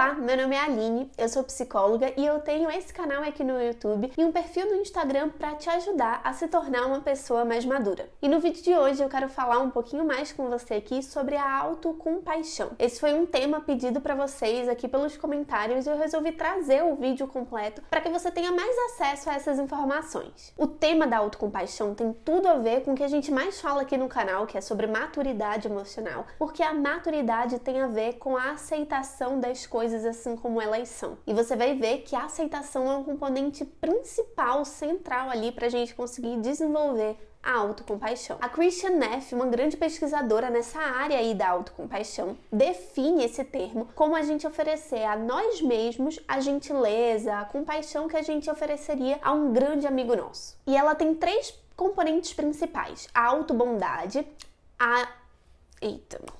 Olá, meu nome é Aline, eu sou psicóloga e eu tenho esse canal aqui no YouTube e um perfil no Instagram para te ajudar a se tornar uma pessoa mais madura. E no vídeo de hoje eu quero falar um pouquinho mais com você aqui sobre a autocompaixão. Esse foi um tema pedido para vocês aqui pelos comentários e eu resolvi trazer o vídeo completo para que você tenha mais acesso a essas informações. O tema da autocompaixão tem tudo a ver com o que a gente mais fala aqui no canal, que é sobre maturidade emocional, porque a maturidade tem a ver com a aceitação das coisas assim como elas são. E você vai ver que a aceitação é um componente principal, central ali para a gente conseguir desenvolver a autocompaixão. A Kristin Neff, uma grande pesquisadora nessa área aí da autocompaixão, define esse termo como a gente oferecer a nós mesmos a gentileza, a compaixão que a gente ofereceria a um grande amigo nosso. E ela tem três componentes principais: a autobondade,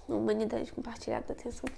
humanidade compartilhada, atenção.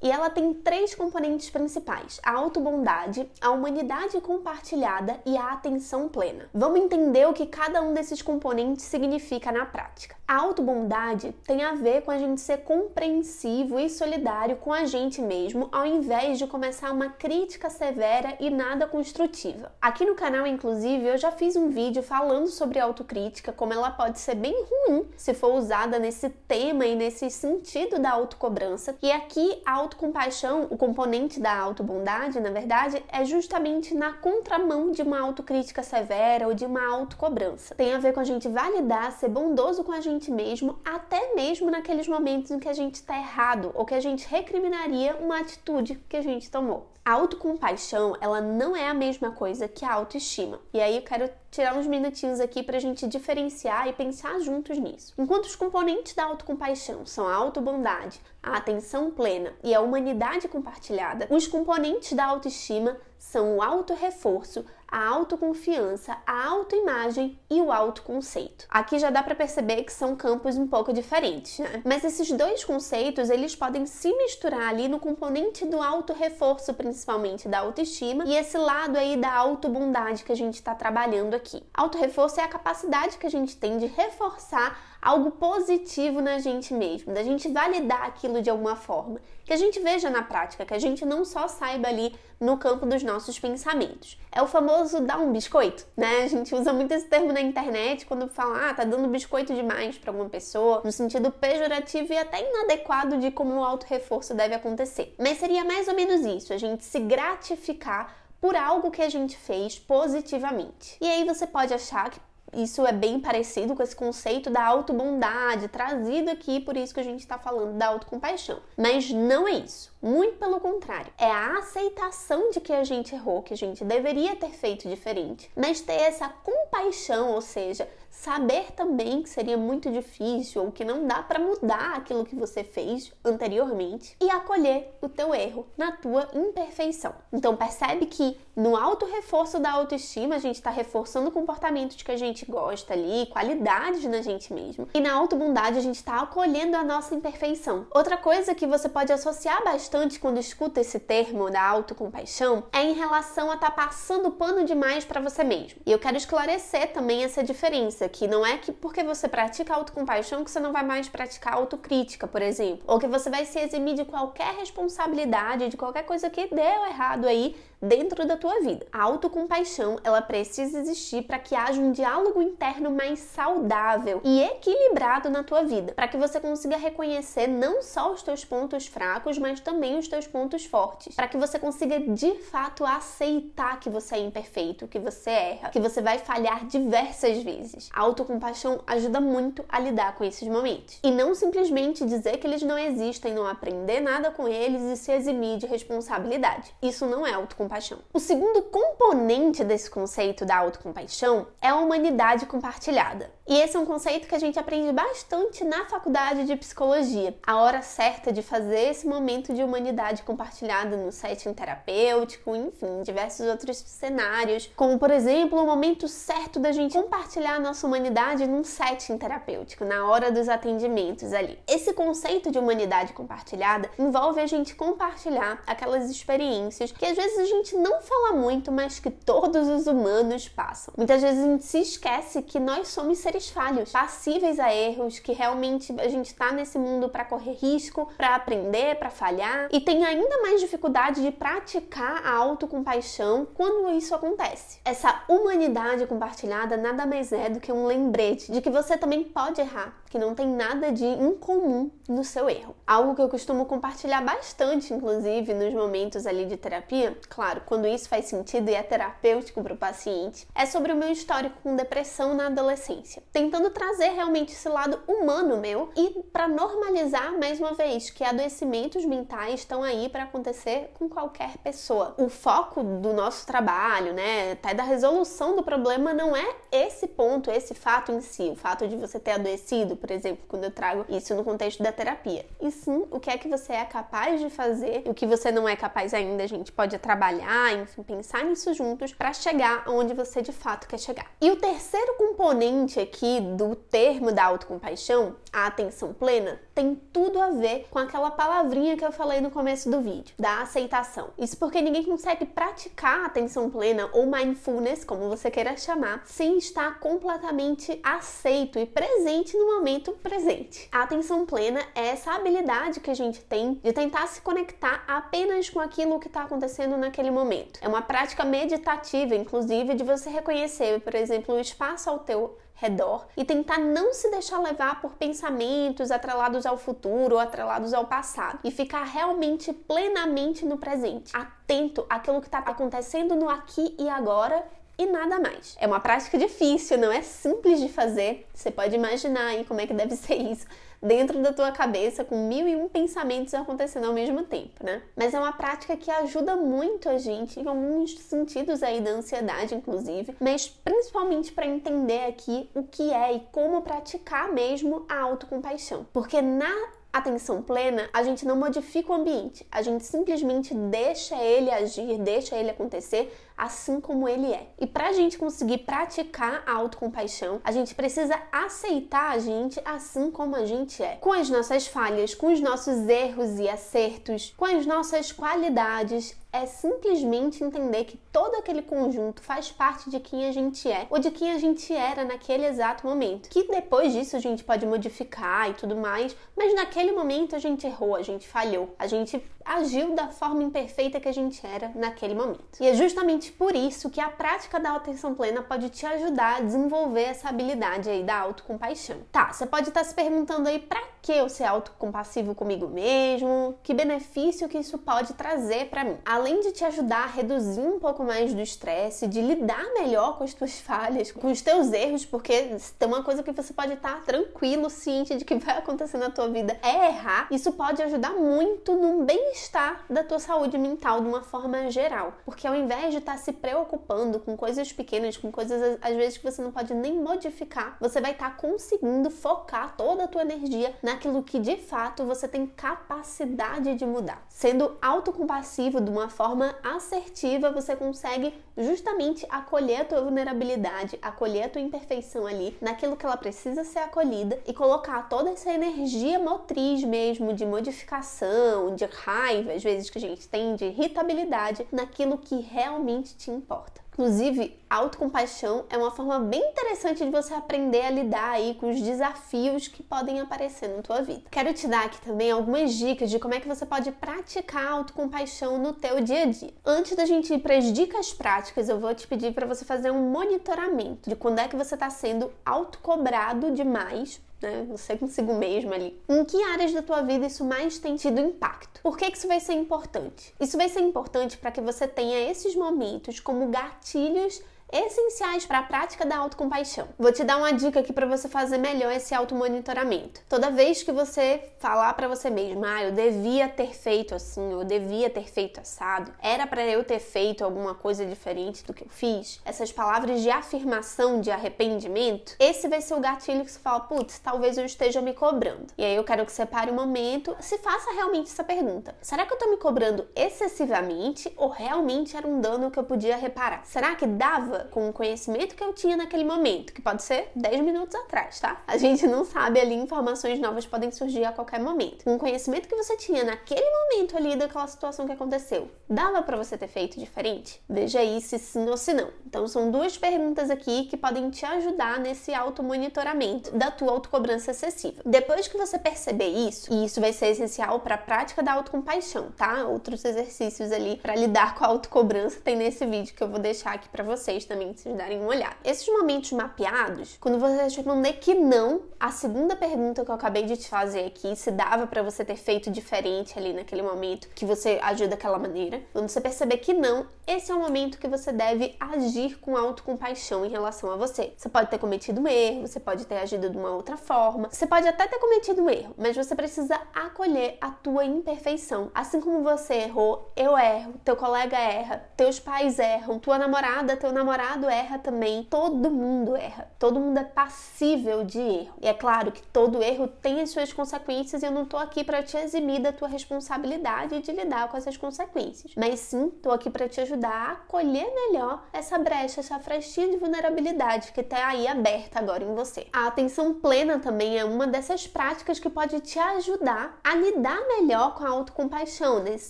E ela tem três componentes principais: a autobondade, a humanidade compartilhada e a atenção plena. Vamos entender o que cada um desses componentes significa na prática. A autobondade tem a ver com a gente ser compreensivo e solidário com a gente mesmo, ao invés de começar uma crítica severa e nada construtiva. Aqui no canal, inclusive, eu já fiz um vídeo falando sobre autocrítica, como ela pode ser bem ruim se for usada nesse tema e nesse sentido da autocobrança. E aqui a autocompaixão, o componente da autobondade, na verdade, é justamente na contramão de uma autocrítica severa ou de uma autocobrança. Tem a ver com a gente validar, ser bondoso com a gente mesmo, até mesmo naqueles momentos em que a gente está errado ou que a gente recriminaria uma atitude que a gente tomou. A autocompaixão, ela não é a mesma coisa que a autoestima. E aí eu quero tirar uns minutinhos aqui pra gente diferenciar e pensar juntos nisso. Enquanto os componentes da autocompaixão são a autobondade, a atenção plena e a humanidade compartilhada, os componentes da autoestima são o autorreforço, a autoconfiança, a autoimagem e o autoconceito. Aqui já dá para perceber que são campos um pouco diferentes, né? Mas esses dois conceitos, eles podem se misturar ali no componente do autorreforço, principalmente da autoestima, e esse lado aí da autobondade que a gente está trabalhando aqui. Autorreforço é a capacidade que a gente tem de reforçar algo positivo na gente mesmo, da gente validar aquilo de alguma forma, que a gente veja na prática, que a gente não só saiba ali no campo dos nossos pensamentos. É o famoso dar um biscoito, né? A gente usa muito esse termo na internet quando fala, tá dando biscoito demais para alguma pessoa, no sentido pejorativo e até inadequado de como o autorreforço deve acontecer. Mas seria mais ou menos isso, a gente se gratificar por algo que a gente fez positivamente. E aí você pode achar que isso é bem parecido com esse conceito da autobondade, trazido aqui, por isso que a gente está falando da autocompaixão. Mas não é isso. Muito pelo contrário. É a aceitação de que a gente errou, que a gente deveria ter feito diferente. Mas ter essa compaixão, ou seja, saber também que seria muito difícil ou que não dá para mudar aquilo que você fez anteriormente e acolher o teu erro na tua imperfeição. Então percebe que no autorreforço da autoestima a gente está reforçando comportamentos que a gente gosta ali, qualidades na gente mesmo. E na autobondade a gente está acolhendo a nossa imperfeição. Outra coisa que você pode associar bastante quando escuta esse termo da autocompaixão é em relação a estar passando pano demais para você mesmo. E eu quero esclarecer também essa diferença, que não é que porque você pratica autocompaixão que você não vai mais praticar autocrítica, por exemplo, ou que você vai se eximir de qualquer responsabilidade, de qualquer coisa que deu errado aí dentro da tua vida. A autocompaixão, ela precisa existir para que haja um diálogo interno mais saudável e equilibrado na tua vida, para que você consiga reconhecer não só os teus pontos fracos, mas também os teus pontos fortes, para que você consiga de fato aceitar que você é imperfeito, que você erra, que você vai falhar diversas vezes. A autocompaixão ajuda muito a lidar com esses momentos e não simplesmente dizer que eles não existem, não aprender nada com eles e se eximir de responsabilidade. Isso não é autocompaixão. O segundo componente desse conceito da autocompaixão é a humanidade compartilhada. E esse é um conceito que a gente aprende bastante na faculdade de psicologia. A hora certa de fazer esse momento de humanidade compartilhada no setting terapêutico, enfim, diversos outros cenários, como por exemplo o momento certo da gente compartilhar a nossa nossa humanidade num setting terapêutico, na hora dos atendimentos ali. Esse conceito de humanidade compartilhada envolve a gente compartilhar aquelas experiências que às vezes a gente não fala muito, mas que todos os humanos passam. Muitas vezes a gente se esquece que nós somos seres falhos, passíveis a erros, que realmente a gente está nesse mundo para correr risco, para aprender, para falhar, e tem ainda mais dificuldade de praticar a autocompaixão quando isso acontece. Essa humanidade compartilhada nada mais é do que um lembrete de que você também pode errar, que não tem nada de incomum no seu erro. Algo que eu costumo compartilhar bastante, inclusive, nos momentos ali de terapia, claro, quando isso faz sentido e é terapêutico para o paciente, é sobre o meu histórico com depressão na adolescência, tentando trazer realmente esse lado humano meu e para normalizar, mais uma vez, que adoecimentos mentais estão aí para acontecer com qualquer pessoa. O foco do nosso trabalho, né, até da resolução do problema não é esse ponto, esse fato em si, o fato de você ter adoecido, por exemplo, quando eu trago isso no contexto da terapia. E sim, o que é que você é capaz de fazer, o que você não é capaz ainda, a gente pode trabalhar, enfim, pensar nisso juntos para chegar onde você de fato quer chegar. E o terceiro componente aqui do termo da autocompaixão, a atenção plena, tem tudo a ver com aquela palavrinha que eu falei no começo do vídeo, da aceitação. Isso porque ninguém consegue praticar a atenção plena ou mindfulness, como você queira chamar, sem estar completamente aceito e presente no momento presente. A atenção plena é essa habilidade que a gente tem de tentar se conectar apenas com aquilo que está acontecendo naquele momento. É uma prática meditativa, inclusive, de você reconhecer, por exemplo, o espaço ao teu redor e tentar não se deixar levar por pensamentos atrelados ao futuro ou atrelados ao passado e ficar realmente plenamente no presente, atento àquilo que está acontecendo no aqui e agora e nada mais. É uma prática difícil, não é simples de fazer. Você pode imaginar aí como é que deve ser isso dentro da tua cabeça, com 1001 pensamentos acontecendo ao mesmo tempo, né? Mas é uma prática que ajuda muito a gente em alguns sentidos aí da ansiedade, inclusive, mas principalmente para entender aqui o que é e como praticar mesmo a autocompaixão. Porque na atenção plena, a gente não modifica o ambiente, a gente simplesmente deixa ele agir, deixa ele acontecer assim como ele é. E para a gente conseguir praticar a autocompaixão, a gente precisa aceitar a gente assim como a gente é. Com as nossas falhas, com os nossos erros e acertos, com as nossas qualidades. É simplesmente entender que todo aquele conjunto faz parte de quem a gente é ou de quem a gente era naquele exato momento. Que depois disso a gente pode modificar e tudo mais, mas naquele momento a gente errou, a gente falhou, a gente agiu da forma imperfeita que a gente era naquele momento. E é justamente por isso que a prática da atenção plena pode te ajudar a desenvolver essa habilidade aí da autocompaixão. Tá, você pode estar se perguntando aí pra que eu ser autocompassivo comigo mesmo? Que benefício que isso pode trazer pra mim? Além de te ajudar a reduzir um pouco mais do estresse, de lidar melhor com as tuas falhas, com os teus erros, porque tem uma coisa que você pode estar tranquilo, ciente de que vai acontecer na tua vida, é errar. Isso pode ajudar muito no bem-estar da tua saúde mental de uma forma geral. Porque ao invés de estar se preocupando com coisas pequenas, com coisas às vezes que você não pode nem modificar, você vai estar conseguindo focar toda a tua energia naquilo que de fato você tem capacidade de mudar. Sendo autocompassivo de uma forma assertiva, você consegue justamente acolher a tua vulnerabilidade, acolher a tua imperfeição ali, naquilo que ela precisa ser acolhida e colocar toda essa energia motriz mesmo, de modificação, de raiva, às vezes que a gente tem, de irritabilidade, naquilo que realmente te importa. Inclusive, a autocompaixão é uma forma bem interessante de você aprender a lidar aí com os desafios que podem aparecer na tua vida. Quero te dar aqui também algumas dicas de como é que você pode praticar a autocompaixão no teu dia a dia. Antes da gente ir para as dicas práticas, eu vou te pedir para você fazer um monitoramento de quando é que você está sendo autocobrado demais, né? Você consigo mesmo ali. Em que áreas da tua vida isso mais tem tido impacto? Por que isso vai ser importante? Isso vai ser importante para que você tenha esses momentos como gatilhos essenciais para a prática da autocompaixão. Vou te dar uma dica aqui para você fazer melhor esse automonitoramento. Toda vez que você falar para você mesmo, eu devia ter feito assim, eu devia ter feito assado, era para eu ter feito alguma coisa diferente do que eu fiz, essas palavras de afirmação, de arrependimento, esse vai ser o gatilho que você fala, putz, talvez eu esteja me cobrando. E aí eu quero que você pare um momento, se faça realmente essa pergunta. Será que eu tô me cobrando excessivamente ou realmente era um dano que eu podia reparar? Será que dava ativa com o conhecimento que eu tinha naquele momento, que pode ser 10 minutos atrás, tá? A gente não sabe ali, informações novas podem surgir a qualquer momento. Com o conhecimento que você tinha naquele momento ali daquela situação que aconteceu, dava pra você ter feito diferente? Veja aí se sim ou se não. Então são duas perguntas aqui que podem te ajudar nesse automonitoramento da tua autocobrança excessiva. Depois que você perceber isso, e isso vai ser essencial para a prática da autocompaixão, tá? Outros exercícios ali para lidar com a autocobrança tem nesse vídeo que eu vou deixar aqui para vocês também, pra vocês darem uma olhada. Esses momentos mapeados, quando você responder que não, a segunda pergunta que eu acabei de te fazer aqui, se dava para você ter feito diferente ali naquele momento que você agiu daquela maneira, quando você perceber que não, esse é o momento que você deve agir com autocompaixão em relação a você. Você pode ter cometido um erro, você pode ter agido de uma outra forma, você pode até ter cometido um erro, mas você precisa acolher a tua imperfeição. Assim como você errou, eu erro, teu colega erra, teus pais erram, tua namorada, teu namorado erra também. Todo mundo erra. Todo mundo é passível de erro. E é claro que todo erro tem as suas consequências e eu não tô aqui para te eximir da tua responsabilidade de lidar com essas consequências. Mas sim, tô aqui para te ajudar a acolher melhor essa brecha, essa frestinha de vulnerabilidade que tá aí aberta agora em você. A atenção plena também é uma dessas práticas que pode te ajudar a lidar melhor com a autocompaixão, nesse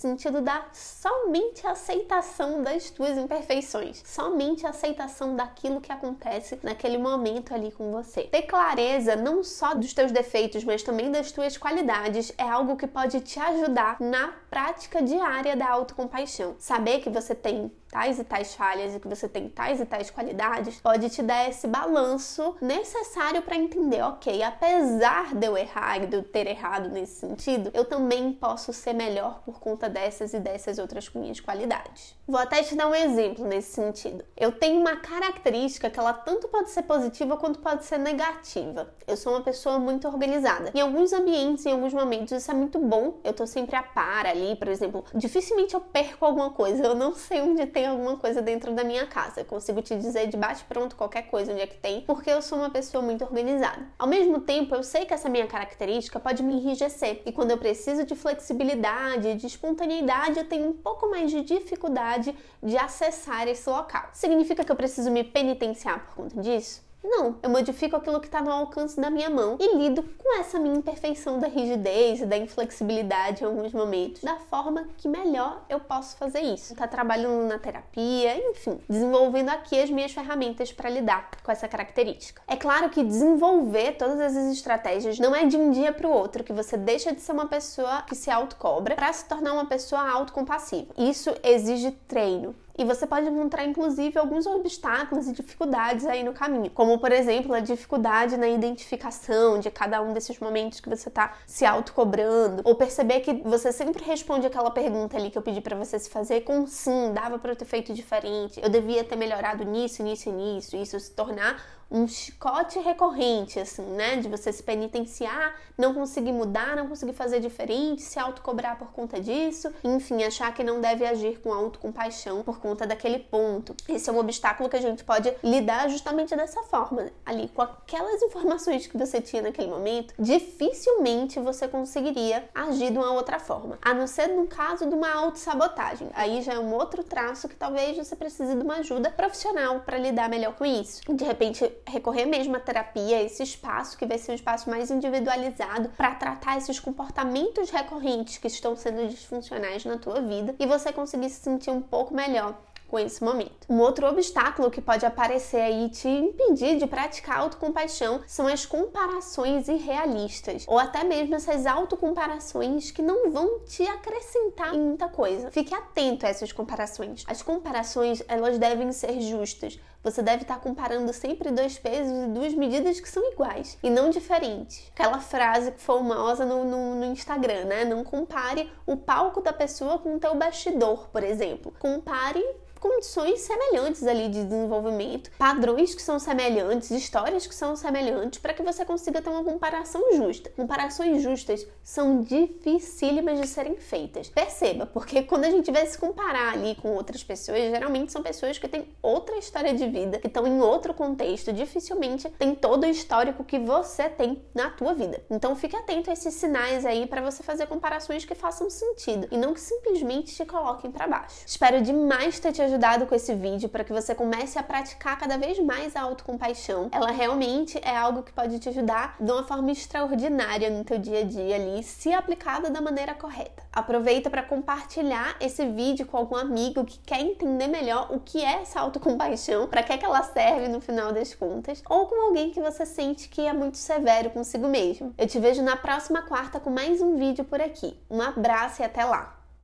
sentido da somente aceitação das tuas imperfeições, somente a aceitação daquilo que acontece naquele momento ali com você. Ter clareza não só dos teus defeitos, mas também das tuas qualidades é algo que pode te ajudar na prática diária da autocompaixão. Saber que você tem tais e tais falhas e que você tem tais e tais qualidades pode te dar esse balanço necessário para entender, ok, apesar de eu errar e de eu ter errado nesse sentido, eu também posso ser melhor por conta dessas e dessas outras minhas qualidades. Vou até te dar um exemplo nesse sentido. Eu tenho uma característica que ela tanto pode ser positiva quanto pode ser negativa. Eu sou uma pessoa muito organizada. Em alguns ambientes, em alguns momentos, isso é muito bom. Eu tô sempre a par ali, por exemplo, dificilmente eu perco alguma coisa. Eu não sei onde tem alguma coisa dentro da minha casa. Eu consigo te dizer de bate-pronto qualquer coisa onde é que tem, porque eu sou uma pessoa muito organizada. Ao mesmo tempo, eu sei que essa minha característica pode me enrijecer. E quando eu preciso de flexibilidade, de espontaneidade, eu tenho um pouco mais de dificuldade de acessar esse local. Significa que eu preciso me penitenciar por conta disso? Não, eu modifico aquilo que está no alcance da minha mão e lido com essa minha imperfeição da rigidez e da inflexibilidade em alguns momentos, da forma que melhor eu posso fazer isso. Tá trabalhando na terapia, enfim, desenvolvendo aqui as minhas ferramentas para lidar com essa característica. É claro que desenvolver todas essas estratégias não é de um dia para o outro que você deixa de ser uma pessoa que se autocobra para se tornar uma pessoa autocompassiva. Isso exige treino. E você pode encontrar, inclusive, alguns obstáculos e dificuldades aí no caminho. Como, por exemplo, a dificuldade na identificação de cada um desses momentos que você tá se autocobrando. Ou perceber que você sempre responde aquela pergunta ali que eu pedi pra você se fazer com sim, dava pra eu ter feito diferente. Eu devia ter melhorado nisso, nisso e nisso. Isso se tornar um chicote recorrente, assim, né? De você se penitenciar, não conseguir mudar, não conseguir fazer diferente, se autocobrar por conta disso. Enfim, achar que não deve agir com autocompaixão por conta daquele ponto. Esse é um obstáculo que a gente pode lidar justamente dessa forma. Ali, com aquelas informações que você tinha naquele momento, dificilmente você conseguiria agir de uma outra forma. A não ser no caso de uma autossabotagem. Aí já é um outro traço que talvez você precise de uma ajuda profissional para lidar melhor com isso. De repente, recorrer mesmo à terapia, esse espaço que vai ser um espaço mais individualizado para tratar esses comportamentos recorrentes que estão sendo disfuncionais na tua vida e você conseguir se sentir um pouco melhor com esse momento. Um outro obstáculo que pode aparecer aí e te impedir de praticar autocompaixão são as comparações irrealistas, ou até mesmo essas autocomparações que não vão te acrescentar em muita coisa. Fique atento a essas comparações. As comparações, elas devem ser justas. Você deve estar comparando sempre dois pesos e duas medidas que são iguais e não diferentes. Aquela frase que foi famosa no Instagram, né? Não compare o palco da pessoa com o teu bastidor, por exemplo. Compare condições semelhantes ali de desenvolvimento, padrões que são semelhantes, histórias que são semelhantes, para que você consiga ter uma comparação justa. Comparações justas são dificílimas de serem feitas. Perceba, porque quando a gente vai se comparar ali com outras pessoas, geralmente são pessoas que têm outra história de vida, que estão em outro contexto, dificilmente tem todo o histórico que você tem na tua vida. Então fique atento a esses sinais aí para você fazer comparações que façam sentido e não que simplesmente te coloquem para baixo. Espero demais ter te ajudado com esse vídeo para que você comece a praticar cada vez mais a autocompaixão. Ela realmente é algo que pode te ajudar de uma forma extraordinária no teu dia a dia ali, se aplicada da maneira correta. Aproveita para compartilhar esse vídeo com algum amigo que quer entender melhor o que é essa autocompaixão, para que é que ela serve no final das contas, ou com alguém que você sente que é muito severo consigo mesmo. Eu te vejo na próxima quarta com mais um vídeo por aqui. Um abraço e até lá!